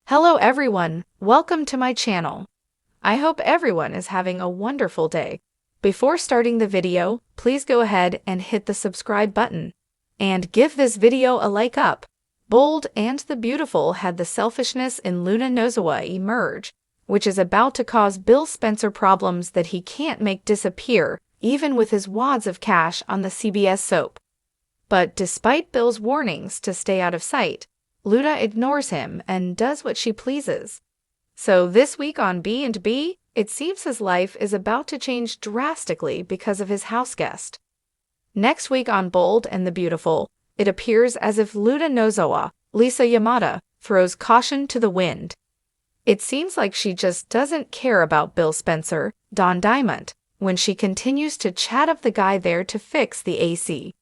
Hello everyone, welcome to my channel. I hope everyone is having a wonderful day. Before starting the video, please go ahead and hit the subscribe button. And give this video a like up. Bold and the Beautiful had the selfishness in Luna Nozawa emerge, which is about to cause Bill Spencer problems that he can't make disappear, even with his wads of cash on the CBS soap. But despite Bill's warnings to stay out of sight, Luna ignores him and does what she pleases. So this week on B&B, it seems his life is about to change drastically because of his house guest. Next week on Bold and the Beautiful, it appears as if Luna Nozawa, Lisa Yamada, throws caution to the wind. It seems like she just doesn't care about Bill Spencer, Don Diamond, when she continues to chat up the guy there to fix the AC.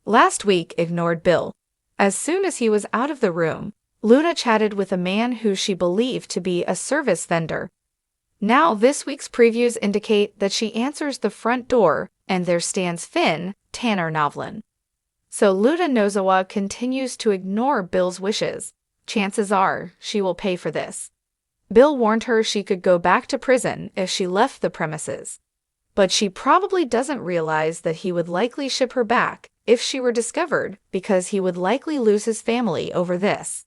Last week ignored Bill. As soon as he was out of the room, Luna chatted with a man who she believed to be a service vendor. Now this week's previews indicate that she answers the front door and there stands Finn, Tanner Novlin. So Luna Nozawa continues to ignore Bill's wishes. Chances are she will pay for this. Bill warned her she could go back to prison if she left the premises. But she probably doesn't realize that he would likely ship her back if she were discovered, because he would likely lose his family over this.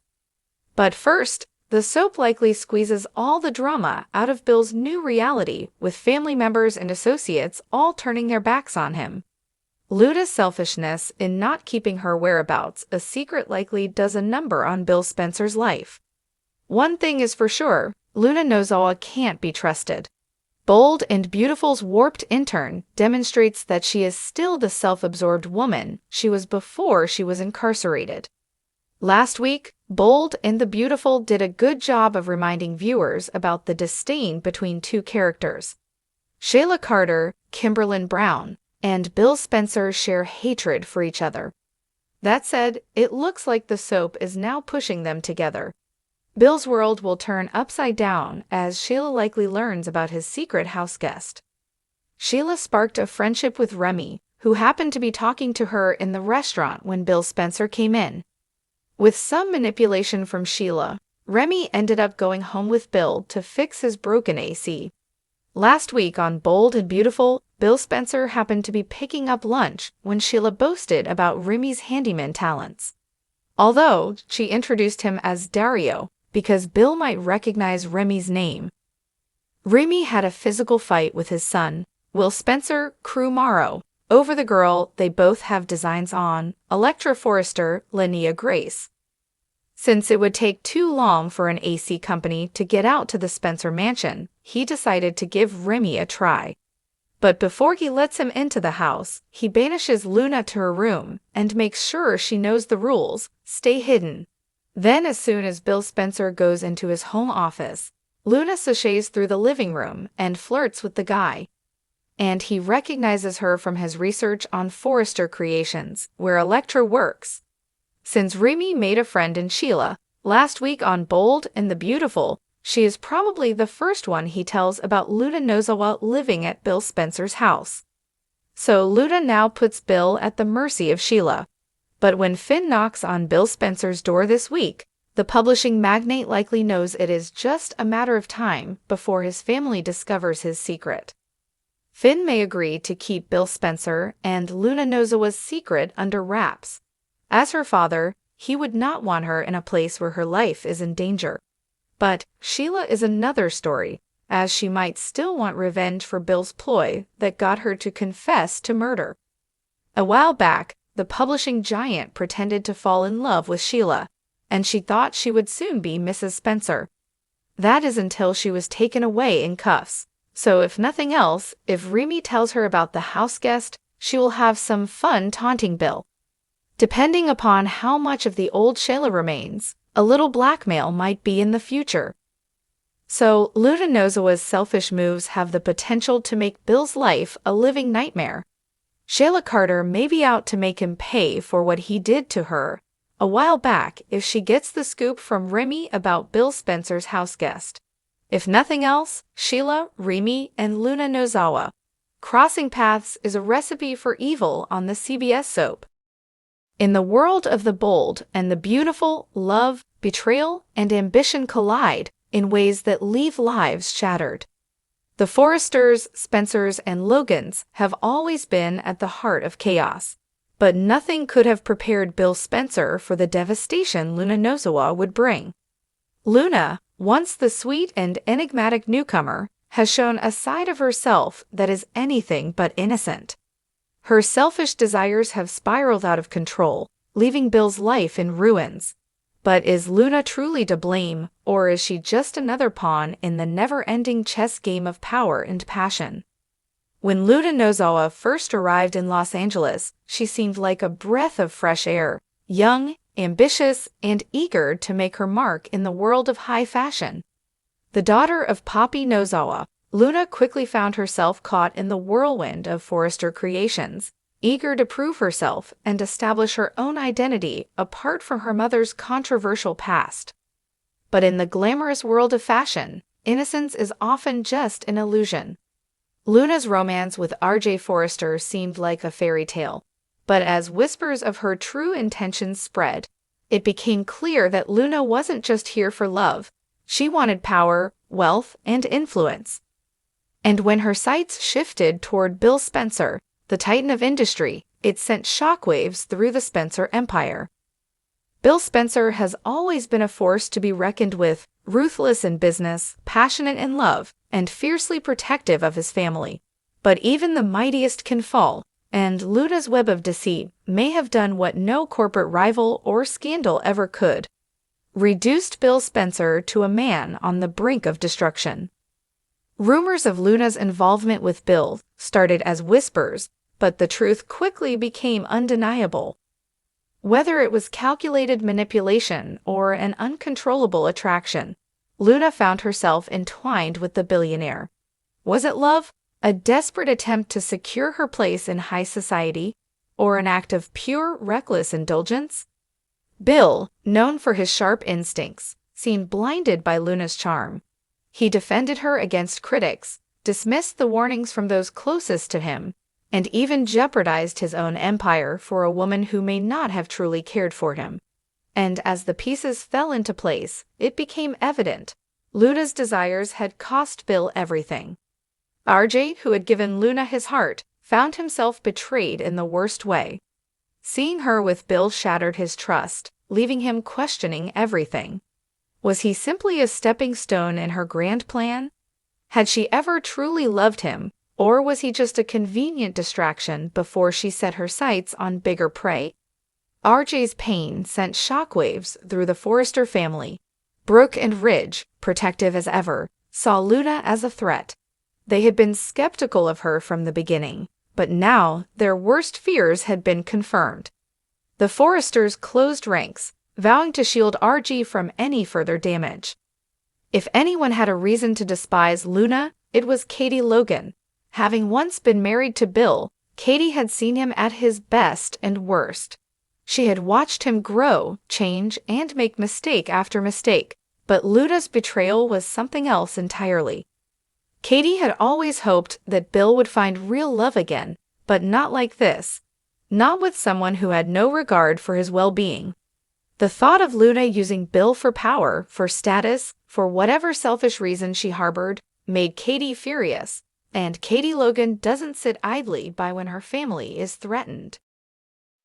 But first, the soap likely squeezes all the drama out of Bill's new reality, with family members and associates all turning their backs on him. Luna's selfishness in not keeping her whereabouts a secret likely does a number on Bill Spencer's life. One thing is for sure, Luna Nozawa can't be trusted. Bold and Beautiful's warped intern demonstrates that she is still the self-absorbed woman she was before she was incarcerated. Last week, Bold and the Beautiful did a good job of reminding viewers about the disdain between two characters. Shayla Carter, Kimberlin Brown, and Bill Spencer share hatred for each other. That said, it looks like the soap is now pushing them together. Bill's world will turn upside down as Shayla likely learns about his secret house guest. Shayla sparked a friendship with Remy, who happened to be talking to her in the restaurant when Bill Spencer came in. With some manipulation from Shayla, Remy ended up going home with Bill to fix his broken AC. Last week on Bold and Beautiful, Bill Spencer happened to be picking up lunch when Shayla boasted about Remy's handyman talents. Although she introduced him as Dario, because Bill might recognize Remy's name. Remy had a physical fight with his son, Will Spencer Crumaro, over the girl they both have designs on, Electra Forrester, Linnea Grace. Since it would take too long for an AC company to get out to the Spencer mansion, he decided to give Remy a try. But before he lets him into the house, he banishes Luna to her room and makes sure she knows the rules: stay hidden. Then as soon as Bill Spencer goes into his home office, Luna sashays through the living room and flirts with the guy. And he recognizes her from his research on Forrester Creations, where Electra works. Since Remy made a friend in Shayla, last week on Bold and the Beautiful, she is probably the first one he tells about Luna Nozawa living at Bill Spencer's house. So Luna now puts Bill at the mercy of Shayla. But when Finn knocks on Bill Spencer's door this week, the publishing magnate likely knows it is just a matter of time before his family discovers his secret. Finn may agree to keep Bill Spencer and Luna Nozawa's secret under wraps. As her father, he would not want her in a place where her life is in danger. But Shayla is another story, as she might still want revenge for Bill's ploy that got her to confess to murder. A while back, the publishing giant pretended to fall in love with Shayla, and she thought she would soon be Mrs. Spencer. That is until she was taken away in cuffs. So if nothing else, if Remy tells her about the house guest, she will have some fun taunting Bill. Depending upon how much of the old Shayla remains, a little blackmail might be in the future. So Luna Nozawa's selfish moves have the potential to make Bill's life a living nightmare. Shayla Carter may be out to make him pay for what he did to her a while back if she gets the scoop from Remy about Bill Spencer's house guest. If nothing else, Shayla, Remy, and Luna Nozawa. Crossing paths is a recipe for evil on the CBS soap. In the world of the Bold and the Beautiful, love, betrayal, and ambition collide in ways that leave lives shattered. The Forresters, Spencers, and Logans have always been at the heart of chaos, but nothing could have prepared Bill Spencer for the devastation Luna Nozawa would bring. Luna, once the sweet and enigmatic newcomer, has shown a side of herself that is anything but innocent. Her selfish desires have spiraled out of control, leaving Bill's life in ruins. But is Luna truly to blame, or is she just another pawn in the never-ending chess game of power and passion? When Luna Nozawa first arrived in Los Angeles, she seemed like a breath of fresh air, young, ambitious, and eager to make her mark in the world of high fashion. The daughter of Poppy Nozawa, Luna quickly found herself caught in the whirlwind of Forrester creations, eager to prove herself and establish her own identity apart from her mother's controversial past. But in the glamorous world of fashion, innocence is often just an illusion. Luna's romance with R.J. Forrester seemed like a fairy tale, but as whispers of her true intentions spread, it became clear that Luna wasn't just here for love. She wanted power, wealth, and influence. And when her sights shifted toward Bill Spencer, the titan of industry, it sent shockwaves through the Spencer empire. Bill Spencer has always been a force to be reckoned with, ruthless in business, passionate in love, and fiercely protective of his family. But even the mightiest can fall, and Luna's web of deceit may have done what no corporate rival or scandal ever could: reduced Bill Spencer to a man on the brink of destruction. Rumors of Luna's involvement with Bill started as whispers, but the truth quickly became undeniable. Whether it was calculated manipulation or an uncontrollable attraction, Luna found herself entwined with the billionaire. Was it love, a desperate attempt to secure her place in high society, or an act of pure, reckless indulgence? Bill, known for his sharp instincts, seemed blinded by Luna's charm. He defended her against critics, dismissed the warnings from those closest to him, and even jeopardized his own empire for a woman who may not have truly cared for him. And as the pieces fell into place, it became evident Luna's desires had cost Bill everything. RJ, who had given Luna his heart, found himself betrayed in the worst way. Seeing her with Bill shattered his trust, leaving him questioning everything. Was he simply a stepping stone in her grand plan? Had she ever truly loved him, or was he just a convenient distraction before she set her sights on bigger prey? RJ's pain sent shockwaves through the Forrester family. Brooke and Ridge, protective as ever, saw Luna as a threat. They had been skeptical of her from the beginning, but now their worst fears had been confirmed. The Forresters closed ranks, vowing to shield RJ from any further damage. If anyone had a reason to despise Luna, it was Katie Logan. Having once been married to Bill, Katie had seen him at his best and worst. She had watched him grow, change, and make mistake after mistake, but Luna's betrayal was something else entirely. Katie had always hoped that Bill would find real love again, but not like this. Not with someone who had no regard for his well-being. The thought of Luna using Bill for power, for status, for whatever selfish reason she harbored, made Katie furious, and Katie Logan doesn't sit idly by when her family is threatened.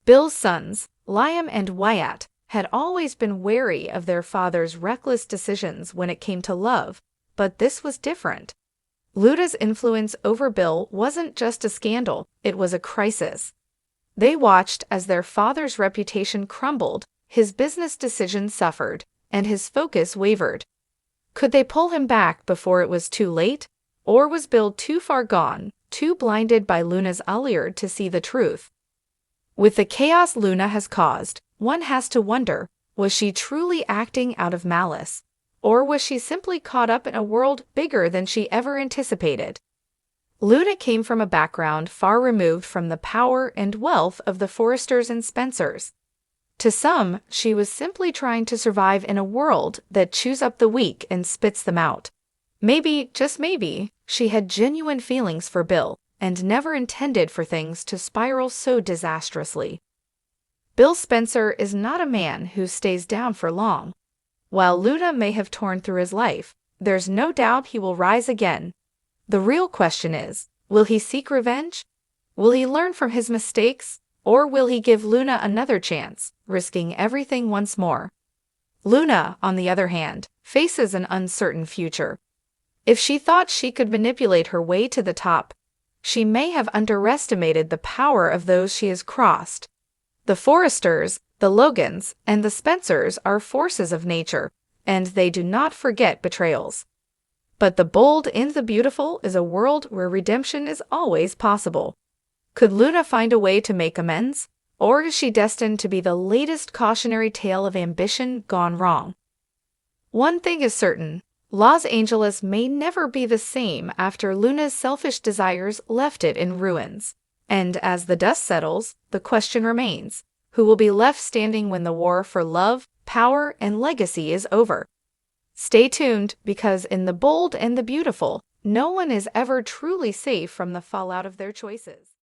Bill's sons, Liam and Wyatt, had always been wary of their father's reckless decisions when it came to love, but this was different. Luna's influence over Bill wasn't just a scandal, it was a crisis. They watched as their father's reputation crumbled, his business decisions suffered, and his focus wavered. Could they pull him back before it was too late? Or was Bill too far gone, too blinded by Luna's allure to see the truth? With the chaos Luna has caused, one has to wonder, was she truly acting out of malice? Or was she simply caught up in a world bigger than she ever anticipated? Luna came from a background far removed from the power and wealth of the Forresters and Spencers. To some, she was simply trying to survive in a world that chews up the weak and spits them out. Maybe, just maybe, she had genuine feelings for Bill and never intended for things to spiral so disastrously. Bill Spencer is not a man who stays down for long. While Luna may have torn through his life, there's no doubt he will rise again. The real question is, will he seek revenge? Will he learn from his mistakes? Or will he give Luna another chance, risking everything once more? Luna, on the other hand, faces an uncertain future. If she thought she could manipulate her way to the top, she may have underestimated the power of those she has crossed. The Forresters, the Logans, and the Spencers are forces of nature, and they do not forget betrayals. But the bold and the beautiful is a world where redemption is always possible. Could Luna find a way to make amends? Or is she destined to be the latest cautionary tale of ambition gone wrong? One thing is certain, Los Angeles may never be the same after Luna's selfish desires left it in ruins. And as the dust settles, the question remains, who will be left standing when the war for love, power, and legacy is over? Stay tuned, because in the bold and the beautiful, no one is ever truly safe from the fallout of their choices.